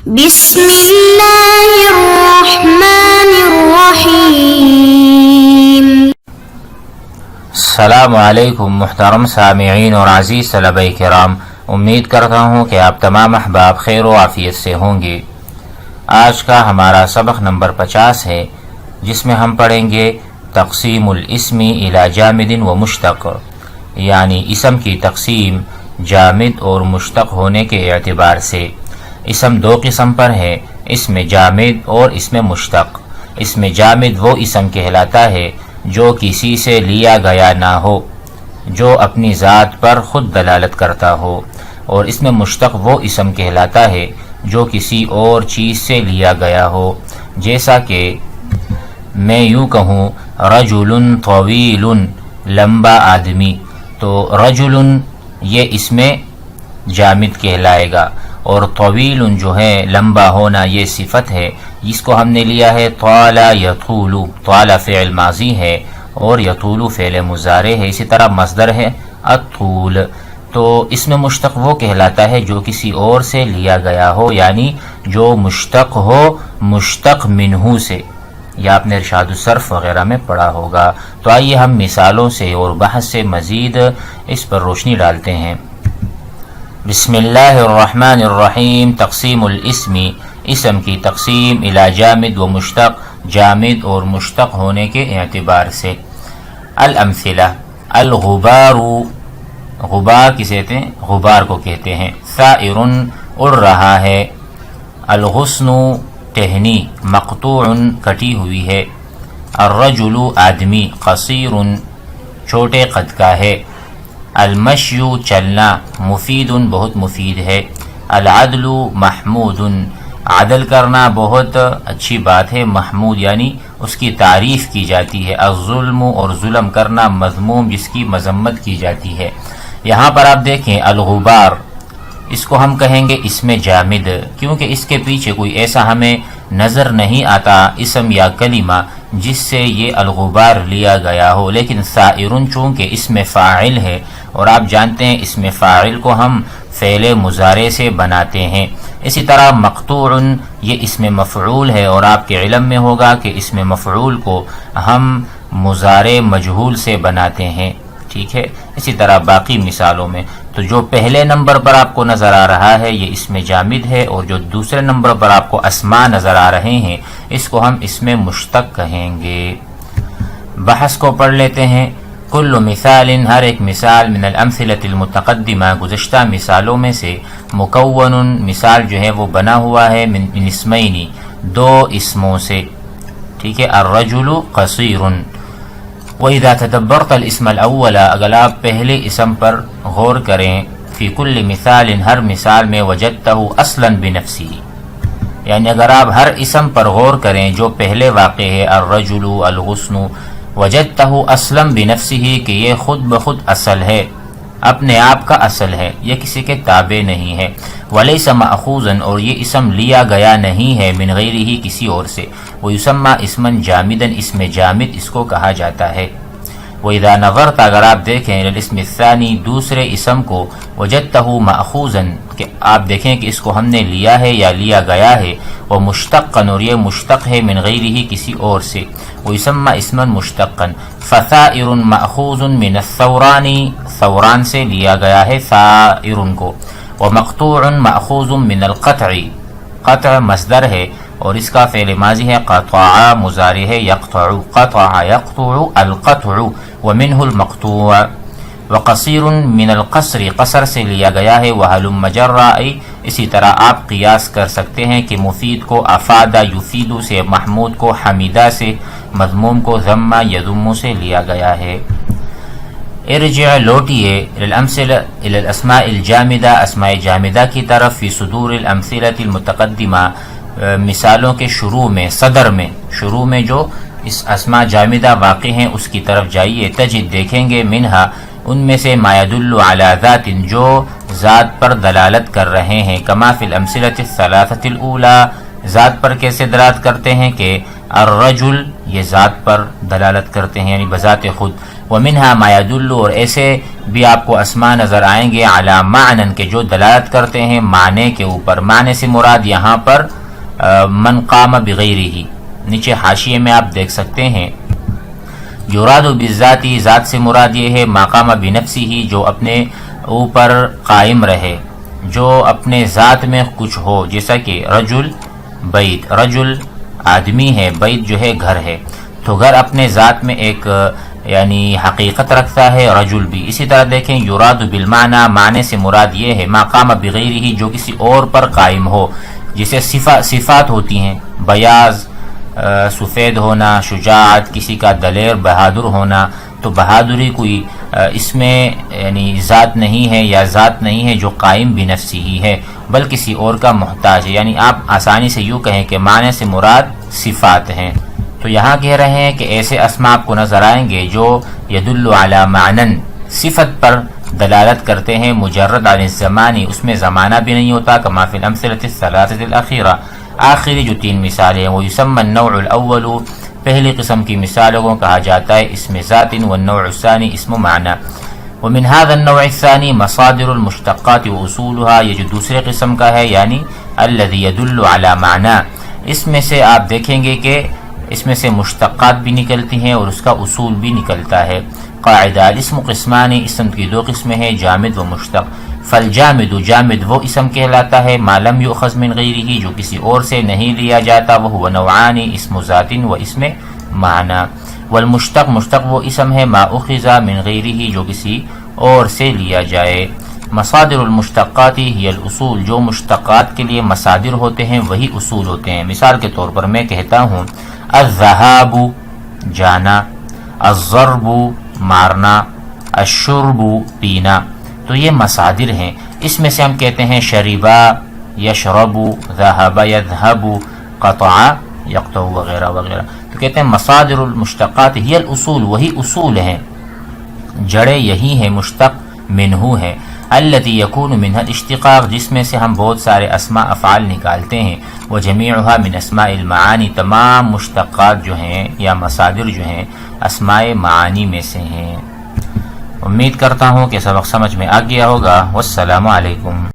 بسم اللہ الرحمن الرحیم۔ السلام علیکم محترم سامعین اور عزیز طلبہ کرام، امید کرتا ہوں کہ آپ تمام احباب خیر و عافیت سے ہوں گے۔ آج کا ہمارا سبق نمبر 50 ہے، جس میں ہم پڑھیں گے تقسیم الاسم الی جامد و مشتق، یعنی اسم کی تقسیم جامد اور مشتق ہونے کے اعتبار سے۔ اسم دو قسم پر ہے، اسم جامد اور اسم مشتق۔ اسم جامد وہ اسم کہلاتا ہے جو کسی سے لیا گیا نہ ہو، جو اپنی ذات پر خود دلالت کرتا ہو، اور اسم مشتق وہ اسم کہلاتا ہے جو کسی اور چیز سے لیا گیا ہو، جیسا کہ میں یوں کہوں رجل طویل، لمبا آدمی، تو رجل یہ اسم جامد کہلائے گا، اور طویل جو ہے لمبا ہونا یہ صفت ہے، جس کو ہم نے لیا ہے طال یطول۔ طال فعل ماضی ہے اور یطول فعل مضارع ہے، اسی طرح مصدر ہے الطول۔ تو اسم مشتق وہ کہلاتا ہے جو کسی اور سے لیا گیا ہو، یعنی جو مشتق ہو مشتق منہ سے، یا آپ نے ارشاد الصرف وغیرہ میں پڑھا ہوگا۔ تو آئیے ہم مثالوں سے اور بحث سے مزید اس پر روشنی ڈالتے ہیں۔ بسم اللہ الرحمن الرحیم۔ تقسیم الاسم، اسم کی تقسیم الی جامد و مشتق، جامد اور مشتق ہونے کے اعتبار سے۔ الامثلہ، الغبار، غبار کسے کہتے ہیں؟ غبار کو کہتے ہیں۔ ثائر، اڑ رہا ہے۔ الغصن، ٹہنی، مقطوع، کٹی ہوئی ہے۔ الرجل، آدمی، قصیر، چھوٹے قد کا ہے۔ المشی، چلنا، مفید، بہت مفید ہے۔ العدل، محمود، عدل کرنا بہت اچھی بات ہے، محمود یعنی اس کی تعریف کی جاتی ہے۔ الظلم، اور ظلم کرنا مذموم، جس کی مذمت کی جاتی ہے۔ یہاں پر آپ دیکھیں الغبار، اس کو ہم کہیں گے اسم جامد، کیونکہ اس کے پیچھے کوئی ایسا ہمیں نظر نہیں آتا اسم یا کلمہ جس سے یہ الغبار لیا گیا ہو۔ لیکن ثائر چونکہ اسم فاعل ہے، اور آپ جانتے ہیں اسم فاعل کو ہم فعل مضارع سے بناتے ہیں۔ اسی طرح مقطوع یہ اسم مفعول ہے، اور آپ کے علم میں ہوگا کہ اسم مفعول کو ہم مضارع مجہول سے بناتے ہیں، ٹھیک ہے۔ اسی طرح باقی مثالوں میں تو جو پہلے نمبر پر آپ کو نظر آ رہا ہے یہ اسم جامد ہے، اور جو دوسرے نمبر پر آپ کو اسماء نظر آ رہے ہیں اس کو ہم اسم مشتق کہیں گے۔ بحث کو پڑھ لیتے ہیں۔ کل مثال، ہر ایک مثال، من الامثلۃ المتقدمہ، گزشتہ مثالوں میں سے، مکون، مثال جو ہے وہ بنا ہوا ہے، من اسمین، دو اسموں سے، ٹھیک ہے۔ الرجل قصیر۔ وَإِذَا تَدَبَّرْتَ الْإِسْمَ الْأَوَّلَ، اگر آپ پہلے اسم پر غور کریں، فی کل مثال، ہر مثال میں، وجدتہ اصلا بنفسہ، یعنی اگر آپ ہر اسم پر غور کریں جو پہلے واقع ہے، الرجل، الغصن، وجدتہ اصلا بنفسہ، کہ یہ خود بخود اصل ہے، اپنے آپ کا اصل ہے، یہ کسی کے تابع نہیں ہے۔ ولیس ماخوذا، اور یہ اسم لیا گیا نہیں ہے، من غیرہ، کسی اور سے۔ ویسمى اسما جامدا، اسم جامد اس کو کہا جاتا ہے۔ وَإِذَا نَظَرْتَ، اگر آپ دیکھیں، الاسم الثانی، دوسرے اسم کو، وجدتہ ماخوذا، کہ آپ دیکھیں کہ اس کو ہم نے لیا ہے یا لیا گیا ہے، ومشتقا، اور یہ مشتق ہے، من غیرہ، کسی اور سے۔ ویسمى اسما مشتقا۔ فثائر ماخوذ من الثوران، ثوران سے لیا گیا ہے ثائر کو۔ ومقطوع ماخوذ من القطع، قطع مصدر ہے اور اس کا فعل ماضی ہے، قطع مضارع ہے، یقطع، قطع یقطع القطع، ومنہ المقطوع۔ وقصیر من القصر، قصر سے لیا گیا ہے، وہلم جرا، اسی طرح آپ قیاس کر سکتے ہیں کہ مفید کو افادہ یفید سے، محمود کو حمیدہ سے، مذموم کو ذمہ یذم سے لیا گیا ہے۔ ارجع، لوٹیے، الی الاسماء الجامدہ، اسماء جامدہ کی طرف، فی صدور الامثلۃ المتقدمہ، مثالوں کے شروع میں، صدر میں، شروع میں جو اس اسماء جامدہ واقع ہیں اس کی طرف جائیے۔ تجد، دیکھیں گے، منہا، ان میں سے، ما يدل علی ذات، جو ذات پر دلالت کر رہے ہیں، کما فی الامثلۃ الثلاثۃ الاولی، ذات پر کیسے دلالت کرتے ہیں کہ الرجل یہ ذات پر دلالت کرتے ہیں یعنی بذات خود، ومنها ما يدل اور ایسے بھی آپ کو اسماء نظر آئیں گے علی معنی کے جو دلالت کرتے ہیں معنی کے اوپر. معنی سے مراد یہاں پر من قام بغیرہ، نیچے حاشیے میں آپ دیکھ سکتے ہیں یراد بالذاتی، ذات سے مراد یہ ہے ما قام بنفسہ جو اپنے اوپر قائم رہے، جو اپنے ذات میں کچھ ہو، جیسا کہ رجل بیت، رجل آدمی ہے، بیت جو ہے گھر ہے، تو گھر اپنے ذات میں ایک یعنی حقیقت رکھتا ہے، رجل بھی. اسی طرح دیکھیں یراد بالمعنی، معنی سے مراد یہ ہے ما قام بغیرہ جو کسی اور پر قائم ہو، جسے صفات ہوتی ہیں، بیاض، سفید ہونا، شجاعت، کسی کا دلیر بہادر ہونا، تو بہادری کوئی اس میں یعنی ذات نہیں ہے یا ذات نہیں ہے جو قائم بنفسی ہی ہے بل کسی اور کا محتاج ہے. یعنی آپ آسانی سے یوں کہیں کہ معنی سے مراد صفات ہیں. تو یہاں کہہ رہے ہیں کہ ایسے اسماء آپ کو نظر آئیں گے جو یدل علی معنی، صفت پر دلالت کرتے ہیں، مجرد عن الزمانی، اس میں زمانہ بھی نہیں ہوتا، کما فی الامثلۃ الثلاثۃ الاخیرہ، آخری جو 3 مثالیں ہیں. وہ یسمى النوع الاول، پہلی قسم کی مثالوں کو کہا جاتا ہے اسم ذات، والنوع الثانی اسم معنی. ومن هذا النوع الثاني مصادر المشتقات واصولها، یہ جو دوسرے قسم کا ہے یعنی الذي يدل على معنى، اس میں سے آپ دیکھیں گے کہ اس میں سے مشتقات بھی نکلتی ہیں اور اس کا اصول بھی نکلتا ہے. قاعدہ الاسم قسمان، اسم کی 2 قسمیں ہیں، جامد و مشتق. فالجامد، جامد وہ اسم کہلاتا ہے ما لم یؤخذ من غیرہ جو کسی اور سے نہیں لیا جاتا، وہ نوعان اسم ذات و اسم معنی. والمشتق، مشتق وہ اسم ہے ما اخذ من غیرہ جو کسی اور سے لیا جائے. مصادر المشتقات ہی الاصول، جو مشتقات کے لیے مصادر ہوتے ہیں وہی اصول ہوتے ہیں. مثال کے طور پر میں کہتا ہوں الذهاب جانا، الضرب مارنا، الشرب پینا، تو یہ مصادر ہیں. اس میں سے ہم کہتے ہیں شربا یشرب، ذهب یذهب، قطع یقطع وغیرہ وغیرہ. تو کہتے ہیں مصادر المشتقات ہی الاصول، وہی اصول ہیں، جڑیں یہی ہیں، مشتق منہ ہے. التي يكون منها الاشتقاق، جس میں سے ہم بہت سارے اسماء افعال نکالتے ہیں. وجميعها من اسماء المعانی، تمام مشتقات جو ہیں یا مصادر جو ہیں اسماء معانی میں سے ہیں. امید کرتا ہوں کہ سبق سمجھ میں آ گیا ہوگا. والسلام علیکم.